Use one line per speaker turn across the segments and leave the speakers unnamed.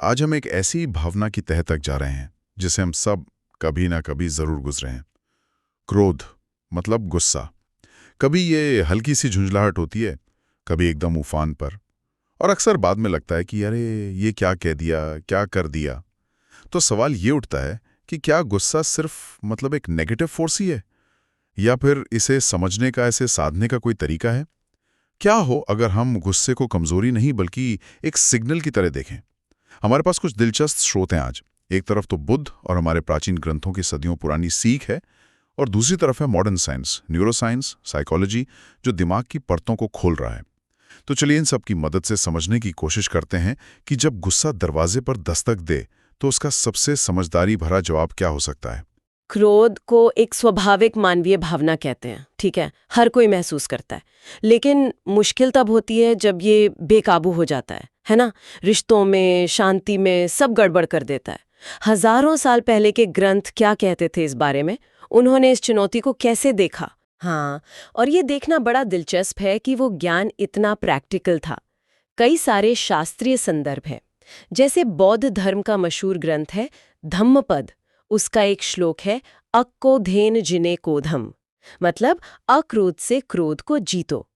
आज हम एक ऐसी भावना की तह तक जा रहे हैं जिसे हम सब कभी ना कभी जरूर गुजरे हैं। क्रोध मतलब गुस्सा। कभी ये हल्की सी झुंझलाहट होती है, कभी एकदम उफान पर, और अक्सर बाद में लगता है कि अरे ये क्या कह दिया, क्या कर दिया। तो सवाल ये उठता है कि क्या गुस्सा सिर्फ मतलब एक नेगेटिव फोर्स ही है, या फिर इसे समझने का, इसे साधने का कोई तरीका है? क्या हो अगर हम गुस्से को कमजोरी नहीं बल्कि एक सिग्नल की तरह देखें? हमारे पास कुछ दिलचस्प स्रोत हैं आज। एक तरफ तो बुद्ध और हमारे प्राचीन ग्रंथों की सदियों पुरानी सीख है, और दूसरी तरफ है मॉडर्न साइंस, न्यूरोसाइंस, साइकोलॉजी, जो दिमाग की परतों को खोल रहा है। तो चलिए इन सब की मदद से समझने की कोशिश करते हैं कि जब गुस्सा दरवाजे पर दस्तक दे तो उसका सबसे समझदारी भरा जवाब क्या हो सकता है।
क्रोध को एक स्वाभाविक मानवीय भावना कहते हैं, ठीक है, हर कोई महसूस करता है। लेकिन मुश्किल तब होती है जब ये बेकाबू हो जाता है ना? रिश्तों में, शांति में सब गड़बड़ कर देता है। हजारों साल पहले के ग्रंथ क्या कहते थे इस बारे में? उन्होंने इस चुनौती को कैसे देखा? हाँ, और ये देखना बड़ा दिलचस्प है कि वो ज्ञान इतना प्रैक्टिकल था। कई सारे शास्त्रीय संदर्भ हैं। जैसे बौद्ध धर्म का मशहूर ग्रंथ है धम्मपद। उसका एक श्लोक है अक्कोधेन जिने कोधम, मतलब अक्रोध से क्रोध को जीतो।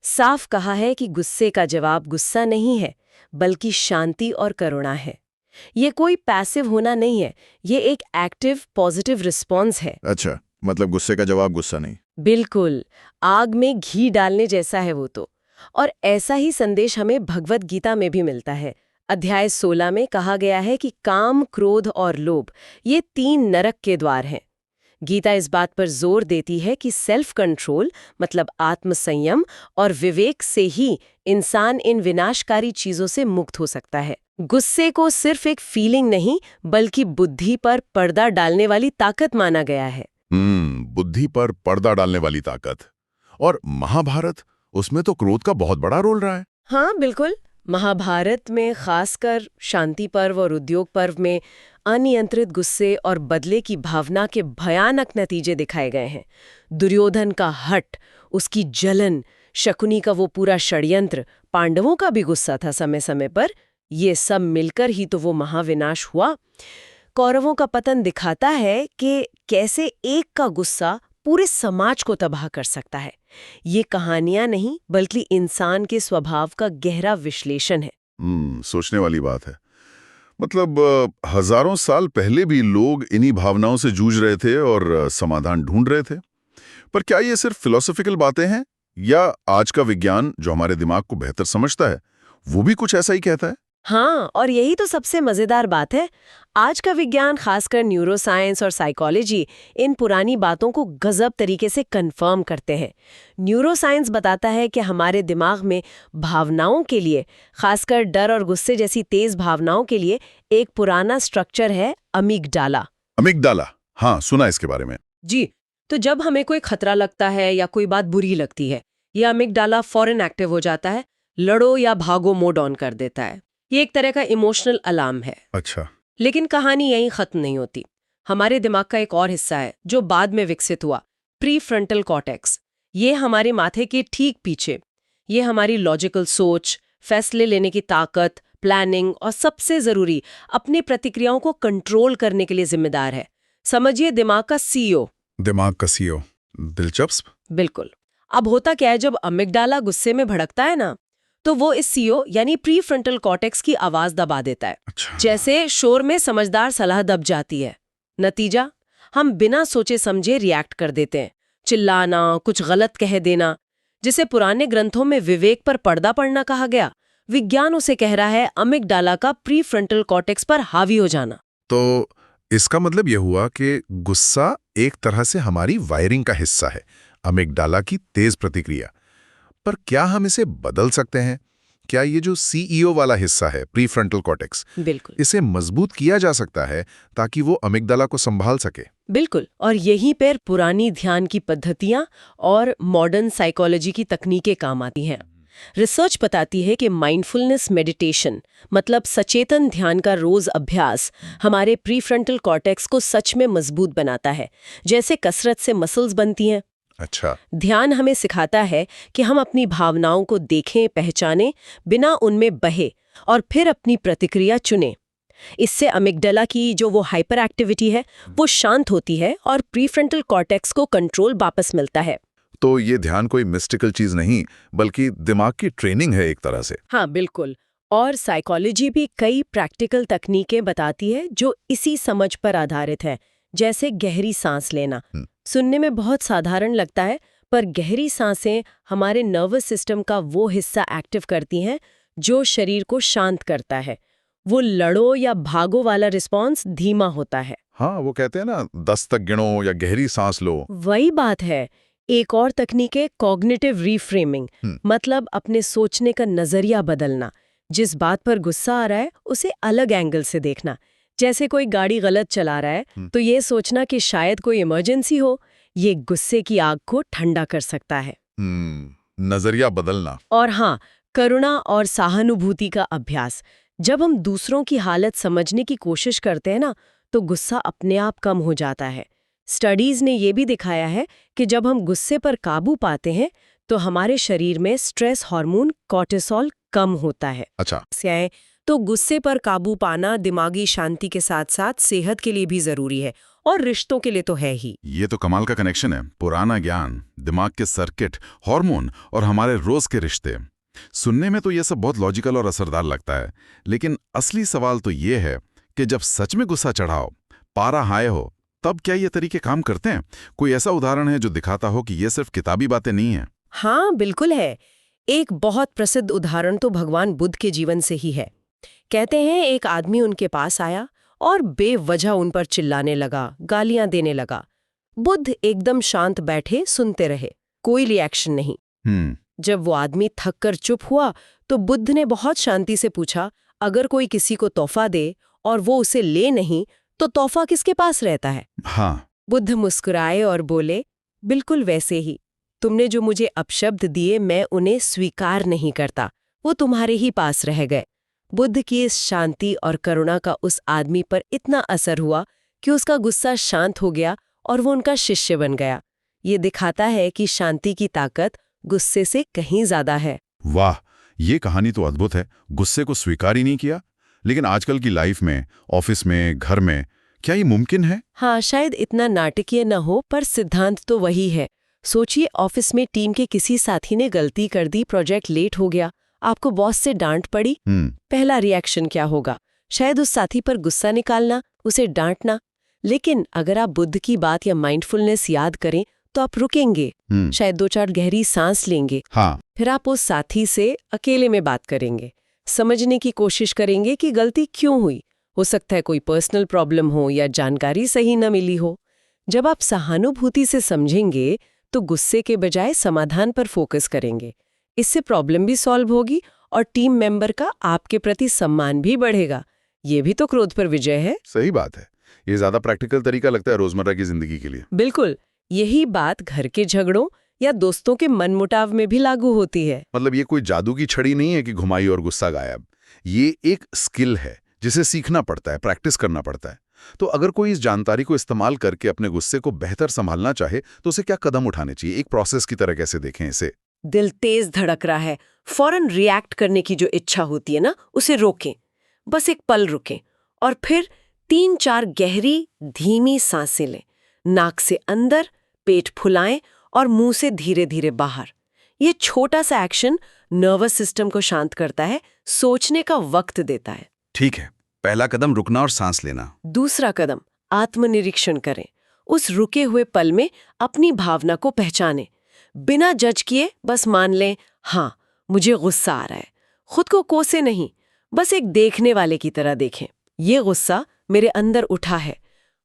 साफ कहा है कि गुस्से का जवाब गुस्सा नहीं है, बल्कि शांति और करुणा है। ये कोई पैसिव होना नहीं है, ये एक एक्टिव पॉजिटिव रिस्पॉन्स है।
अच्छा, मतलब गुस्से का जवाब गुस्सा नहीं।
बिल्कुल, आग में घी डालने जैसा है वो तो। और ऐसा ही संदेश हमें भगवत गीता में भी मिलता है। अध्याय 16 में कहा गया है कि काम, क्रोध और लोभ ये 3 नरक के द्वार हैं। गीता इस बात पर जोर देती है कि सेल्फ कंट्रोल मतलब आत्मसंयम और विवेक से ही इंसान इन विनाशकारी चीजों से मुक्त हो सकता है। गुस्से को सिर्फ एक फीलिंग नहीं, बल्कि बुद्धि पर पर्दा डालने वाली ताकत माना गया है।
बुद्धि पर पर्दा डालने वाली ताकत। और महाभारत, उसमें तो क्रोध का बहुत बड़ा रोल रहा है।
हाँ बिल्कुल, महाभारत में खासकर शांति पर्व और उद्योग पर्व में अनियंत्रित गुस्से और बदले की भावना के भयानक नतीजे दिखाए गए हैं। दुर्योधन का हठ, उसकी जलन, शकुनी का वो पूरा षड्यंत्र, पांडवों का भी गुस्सा था समय समय पर, ये सब मिलकर ही तो वो महाविनाश हुआ। कौरवों का पतन दिखाता है कि कैसे एक का गुस्सा पूरे समाज को तबाह कर सकता है। ये कहानियां नहीं, बल्कि इंसान के स्वभाव का गहरा विश्लेषण है।
सोचने वाली बात है। मतलब हजारों साल पहले भी लोग इन्हीं भावनाओं से जूझ रहे थे और समाधान ढूंढ रहे थे। पर क्या ये सिर्फ फिलोसॉफिकल बातें हैं, या आज का विज्ञान जो हमारे दिमाग को बेहतर समझता है वो भी कुछ ऐसा ही कहता है?
हाँ, और यही तो सबसे मजेदार बात है। आज का विज्ञान, खासकर न्यूरोसाइंस और साइकोलॉजी, इन पुरानी बातों को गजब तरीके से कंफर्म करते हैं। न्यूरोसाइंस बताता है कि हमारे दिमाग में भावनाओं के लिए, खासकर डर और गुस्से जैसी तेज भावनाओं के लिए, एक पुराना स्ट्रक्चर है, अमिगडाला।
अमिगडाला, हाँ सुना इसके बारे में।
जी, तो जब हमें कोई खतरा लगता है या कोई बात बुरी लगती है, यह अमिगडाला फौरन एक्टिव हो जाता है, लड़ो या भागो मोड ऑन कर देता है। ये एक तरह का इमोशनल अलार्म है।
अच्छा।
लेकिन कहानी यहीं खत्म नहीं होती। हमारे दिमाग का एक और हिस्सा है जो बाद में विकसित हुआ, प्री फ्रंटल कॉर्टेक्स। ये हमारे माथे के ठीक पीछे। ये हमारी लॉजिकल सोच, फैसले लेने की ताकत, प्लानिंग और सबसे जरूरी, अपनी प्रतिक्रियाओं को कंट्रोल करने के लिए जिम्मेदार है। समझिए दिमाग का सीईओ।
दिमाग का सीईओ, दिलचस्प।
बिल्कुल। अब होता क्या है, जब अमिगडाला गुस्से में भड़कता है ना, तो वो इस सीईओ यानी प्री फ्रंटल कॉर्टेक्स की आवाज दबा देता है।
अच्छा।
जैसे शोर में समझदार सलाह दब जाती है। नतीजा, हम बिना सोचे समझे रिएक्ट कर देते हैं। चिल्लाना, कुछ गलत कह देना, जिसे पुराने ग्रंथों में विवेक पर पर्दा पड़ना कहा गया, विज्ञान उसे कह रहा है अमिगडाला का प्री फ्रंटल कॉर्टेक्स पर हावी हो जाना।
तो इसका मतलब यह हुआ कि गुस्सा एक तरह से हमारी वायरिंग का हिस्सा है, अमिगडाला की तेज प्रतिक्रिया। पर क्या हम इसे बदल सकते हैं? क्या ये जो सीईओ वाला हिस्सा है, प्री फ्रंटल कॉर्टेक्स,
बिल्कुल,
इसे मजबूत किया जा सकता है ताकि वो अमिगडाला को संभाल सके?
बिल्कुल। और यहीं पर पुरानी ध्यान की पद्धतियां और मॉडर्न साइकोलॉजी की तकनीकें काम आती हैं। रिसर्च बताती है कि माइंडफुलनेस मेडिटेशन, मतलब सचेतन ध्यान का रोज अभ्यास, हमारे प्रीफ्रंटल कॉर्टेक्स को सच में मजबूत बनाता है, जैसे कसरत से मसल्स बनती हैं।
अच्छा।
ध्यान हमें सिखाता है कि हम अपनी भावनाओं को देखें, पहचानें, बिना उनमें बहे, और फिर अपनी प्रतिक्रिया चुनें। इससे अमिगडाला की जो वो हाइपर एक्टिविटी है वो शांत होती है और प्रीफ्रंटल कॉर्टेक्स को कंट्रोल वापस मिलता है।
तो ये ध्यान कोई मिस्टिकल चीज नहीं बल्कि दिमाग की ट्रेनिंग है एक तरह से।
हाँ बिल्कुल। और साइकोलॉजी भी कई प्रैक्टिकल तकनीकें बताती है जो इसी समझ पर आधारित है, जैसे गहरी सांस लेना। सुनने में बहुत साधारण लगता है, पर गहरी सांसें हमारे नर्वस सिस्टम का वो हिस्सा एक्टिव करती हैं जो शरीर को शांत करता है। वो लड़ो या भागो वाला रिस्पॉन्स धीमा होता है।
हाँ, वो कहते हैं ना 10 तक गिनो या गहरी सांस लो।
वही बात है। एक और तकनीक है कॉग्निटिव रीफ्रेमिंग, मतलब अपने सोचने का नजरिया बदलना। जिस बात पर गुस्सा आ रहा है उसे अलग एंगल से देखना। जैसे कोई गाड़ी गलत चला रहा है तो ये सोचना कि शायद कोई इमरजेंसी हो, ये गुस्से की आग को ठंडा कर सकता है।
नजरिया बदलना।
और हाँ, करुणा और सहानुभूति का अभ्यास। जब हम दूसरों की हालत समझने की कोशिश करते हैं ना, तो गुस्सा अपने आप कम हो जाता है। स्टडीज ने ये भी दिखाया है कि जब हम गुस्से पर काबू पाते हैं तो हमारे शरीर में स्ट्रेस हार्मोन कॉर्टिसोल कम होता है।
अच्छा।
तो गुस्से पर काबू पाना दिमागी शांति के साथ साथ सेहत के लिए भी जरूरी है और रिश्तों के लिए तो है ही।
ये तो कमाल का कनेक्शन है। पुराना ज्ञान, दिमाग के सर्किट, हार्मोन और हमारे रोज के रिश्ते। सुनने में तो ये सब बहुत लॉजिकल और असरदार लगता है, लेकिन असली सवाल तो ये है कि जब सच में गुस्सा चढ़ाओ, पारा हाई हो, तब क्या ये तरीके काम करते हैं? कोई ऐसा उदाहरण है जो दिखाता हो कि ये सिर्फ किताबी बातें नहीं हैं?
हाँ बिल्कुल है। एक बहुत प्रसिद्ध उदाहरण तो भगवान बुद्ध के जीवन से ही है। कहते हैं एक आदमी उनके पास आया और बेवजह उन पर चिल्लाने लगा, गालियां देने लगा। बुद्ध एकदम शांत बैठे सुनते रहे, कोई रिएक्शन नहीं। जब वो आदमी थक कर चुप हुआ तो बुद्ध ने बहुत शांति से पूछा, अगर कोई किसी को तोहफा दे और वो उसे ले नहीं तो तोहफा किसके पास रहता है?
हाँ।
बुद्ध मुस्कुराए और बोले, बिल्कुल वैसे ही। तुमने जो मुझे अपशब्द दिए मैं उन्हें स्वीकार नहीं करता, वो तुम्हारे ही पास रह गए। बुद्ध की इस शांति और करुणा का उस आदमी पर इतना असर हुआ कि उसका गुस्सा शांत हो गया और वो उनका शिष्य बन गया। ये दिखाता है कि शांति की ताकत गुस्से से कहीं ज्यादा है।
वाह, ये कहानी तो अद्भुत है। गुस्से को स्वीकार ही नहीं किया। लेकिन आजकल की लाइफ में, ऑफिस में, घर में, क्या ये मुमकिन है?
हाँ, शायद इतना नाटकीय न हो, पर सिद्धांत तो वही है। सोचिए, ऑफिस में टीम के किसी साथी ने गलती कर दी, प्रोजेक्ट लेट हो गया, आपको बॉस से डांट पड़ी। पहला रिएक्शन क्या होगा? शायद उस साथी पर गुस्सा निकालना, उसे डांटना। लेकिन अगर आप बुद्ध की बात या माइंडफुलनेस याद करें तो आप रुकेंगे, शायद 2-4 गहरी सांस लेंगे।
हाँ।
फिर आप उस साथी से अकेले में बात करेंगे, समझने की कोशिश करेंगे कि गलती क्यों हुई। हो सकता है कोई पर्सनल प्रॉब्लम हो या जानकारी सही न मिली हो। जब आप सहानुभूति से समझेंगे तो गुस्से के बजाय समाधान पर फोकस करेंगे। इससे प्रॉब्लम भी सॉल्व होगी और टीम मेंबर का आपके प्रति सम्मान भी बढ़ेगा। ये भी तो क्रोध पर विजय है।
सही बात है। ये ज्यादा प्रैक्टिकल तरीका लगता है रोजमर्रा की जिंदगी के लिए।
बिल्कुल। यही बात घर के झगड़ों या दोस्तों के मनमुटाव में भी लागू होती है।
मतलब ये कोई जादू की छड़ी नहीं है कि घुमाई और गुस्सा गायब। ये एक स्किल है जिसे सीखना पड़ता है, प्रैक्टिस करना पड़ता है। तो अगर कोई इस जानकारी को इस्तेमाल करके अपने गुस्से को बेहतर संभालना चाहे तो उसे क्या कदम उठाने चाहिए? एक प्रोसेस की तरह कैसे देखें इसे?
दिल तेज धड़क रहा है, फौरन रिएक्ट करने की जो इच्छा होती है ना, उसे रोकें। बस एक पल रुकें और फिर 3-4 गहरी धीमी सांसें लें। नाक से अंदर, पेट फुलाएं और मुंह से धीरे धीरे बाहर। ये छोटा सा एक्शन नर्वस सिस्टम को शांत करता है, सोचने का वक्त देता है।
ठीक है, पहला कदम रुकना और सांस लेना।
दूसरा कदम आत्मनिरीक्षण करें। उस रुके हुए पल में अपनी भावना को पहचानें। बिना जज किए बस मान लें, हाँ मुझे गुस्सा आ रहा है। खुद को कोसे नहीं, बस एक देखने वाले की तरह देखें। ये गुस्सा मेरे अंदर उठा है।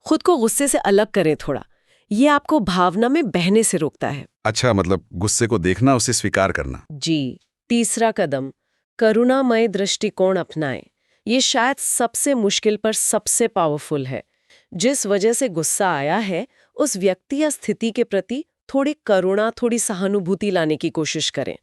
खुद को गुस्से से अलग करें थोड़ा। ये आपको भावना में बहने से रोकता है।
अच्छा, मतलब गुस्से को देखना, उसे स्वीकार करना।
जी। तीसरा कदम करुणामय दृष्टिकोण अपनाएं। ये शायद सबसे मुश्किल पर सबसे पावरफुल है। जिस वजह से गुस्सा आया है, उस व्यक्ति या स्थिति के प्रति थोड़ी करुणा, थोड़ी सहानुभूति लाने की कोशिश करें।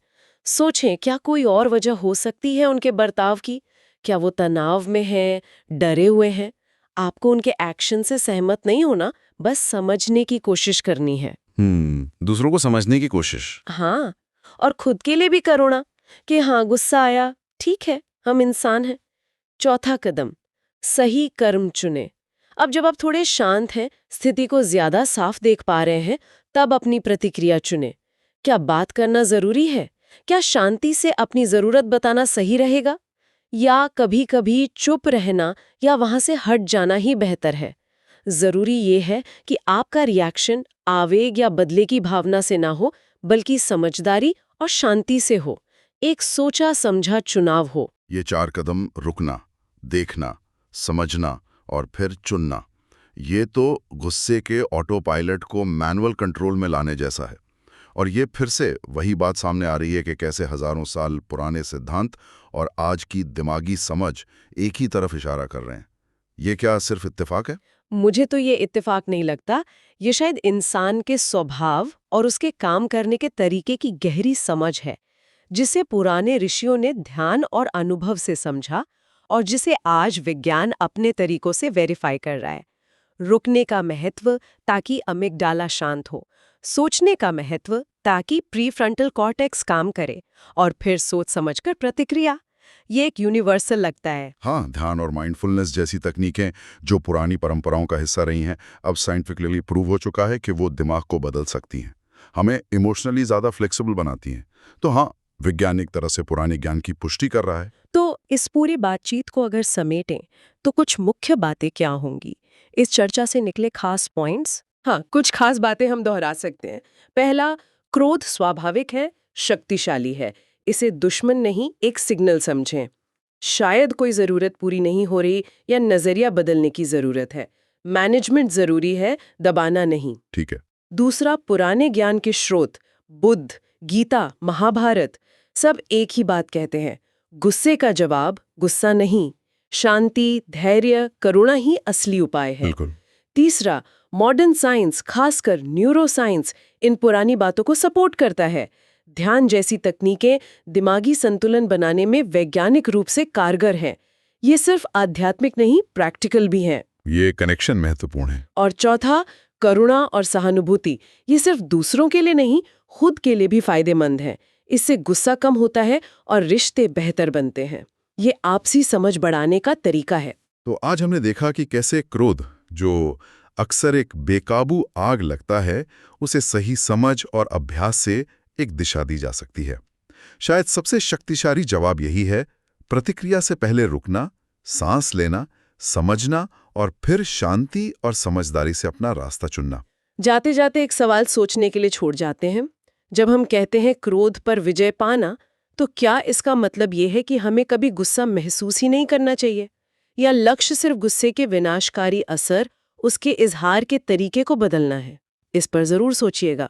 सोचें, क्या कोई और वजह हो सकती है उनके बर्ताव की? क्या वो तनाव में हैं, डरे हुए हैं? आपको उनके एक्शन से सहमत नहीं होना, बस समझने की कोशिश करनी है।
दूसरों को समझने की कोशिश।
हाँ, और खुद के लिए भी करुणा कि हाँ गुस्सा आया, ठीक है, हम इंसान हैं। चौथा कदम सही कर्म चुने। अब जब आप थोड़े शांत हैं, स्थिति को ज्यादा साफ देख पा रहे हैं, तब अपनी प्रतिक्रिया चुने। क्या बात करना जरूरी है? क्या शांति से अपनी जरूरत बताना सही रहेगा? या कभी-कभी चुप रहना या वहां से हट जाना ही बेहतर है? जरूरी ये है कि आपका रिएक्शन आवेग या बदले की भावना से ना हो, बल्कि समझदारी और शांति से हो। एक सोचा समझा चुनाव हो।
ये 4 कदम रुकना, देखना, समझना और फिर चुनना, ये तो गुस्से के ऑटो पायलट को मैनुअल कंट्रोल में लाने जैसा है। और ये फिर से वही बात सामने आ रही है कि कैसे हजारों साल पुराने सिद्धांत और आज की दिमागी समझ एक ही तरफ इशारा कर रहे हैं। ये क्या सिर्फ इत्तेफाक है?
मुझे तो ये इत्तेफाक नहीं लगता। ये शायद इंसान के स्वभाव और उसके काम करने के तरीके की गहरी समझ है, जिसे पुराने ऋषियों ने ध्यान और अनुभव से समझा और जिसे आज विज्ञान अपने तरीकों से वेरीफाई कर रहा है। रुकने का महत्व ताकि अमिगडाला शांत हो, सोचने का महत्व ताकि प्रीफ्रंटल कॉर्टेक्स काम करे, और फिर सोच समझकर प्रतिक्रिया। ये एक यूनिवर्सल लगता है।
हाँ, ध्यान और माइंडफुलनेस जैसी तकनीकें जो पुरानी परंपराओं का हिस्सा रही हैं, अब साइंटिफिकली प्रूव हो चुका है कि वो दिमाग को बदल सकती हैं, हमें इमोशनली ज़्यादा फ्लेक्सिबल बनाती हैं। तो हाँ, वैज्ञानिक तरह से पुराने ज्ञान की पुष्टि कर रहा है।
तो इस पूरी बातचीत को अगर समेटें तो कुछ मुख्य बातें क्या होंगी? इस चर्चा से निकले खास पॉइंट्स? हाँ, कुछ खास बातें हम दोहरा सकते हैं। पहला, क्रोध स्वाभाविक है, शक्तिशाली है। इसे दुश्मन नहीं, एक सिग्नल समझें। शायद कोई ज़रूरत पूरी नहीं हो रही या नज़रिया बदलने की ज़रूरत है। मैनेजमेंट ज़रूरी है, दबाना नहीं।
ठीक है।
दूसरा, पुराने ज्ञान के स्रोत बुद्ध, गीता, महाभारत सब एक ही बात कहते हैं। गुस्से का जवाब गुस्सा नहीं, शांति, धैर्य, करुणा ही असली उपाय है।
बिल्कुल।
तीसरा, मॉडर्न साइंस, खासकर न्यूरो साइंस, इन पुरानी बातों को सपोर्ट करता है। ध्यान जैसी तकनीकें दिमागी संतुलन बनाने में वैज्ञानिक रूप से कारगर हैं। ये सिर्फ आध्यात्मिक नहीं, प्रैक्टिकल भी हैं।
ये कनेक्शन महत्वपूर्ण है।
और चौथा, करुणा और सहानुभूति, ये सिर्फ दूसरों के लिए नहीं, खुद के लिए भी फायदेमंद है। इससे गुस्सा कम होता है और रिश्ते बेहतर बनते हैं। ये आपसी समझ बढ़ाने का तरीका है।
तो आज हमने देखा कि कैसे क्रोध, जो अक्सर एक बेकाबू आग लगता है, उसे सही समझ और अभ्यास से एक दिशा दी जा सकती है। शायद सबसे शक्तिशाली जवाब यही है, प्रतिक्रिया से पहले रुकना, सांस लेना, समझना और फिर शांति और समझदारी से अपना रास्ता चुनना।
जाते जाते एक सवाल सोचने के लिए छोड़ जाते हैं। जब हम कहते हैं क्रोध पर विजय पाना, तो क्या इसका मतलब ये है कि हमें कभी गुस्सा महसूस ही नहीं करना चाहिए? या लक्ष्य सिर्फ गुस्से के विनाशकारी असर, उसके इजहार के तरीके को बदलना है? इस पर जरूर सोचिएगा।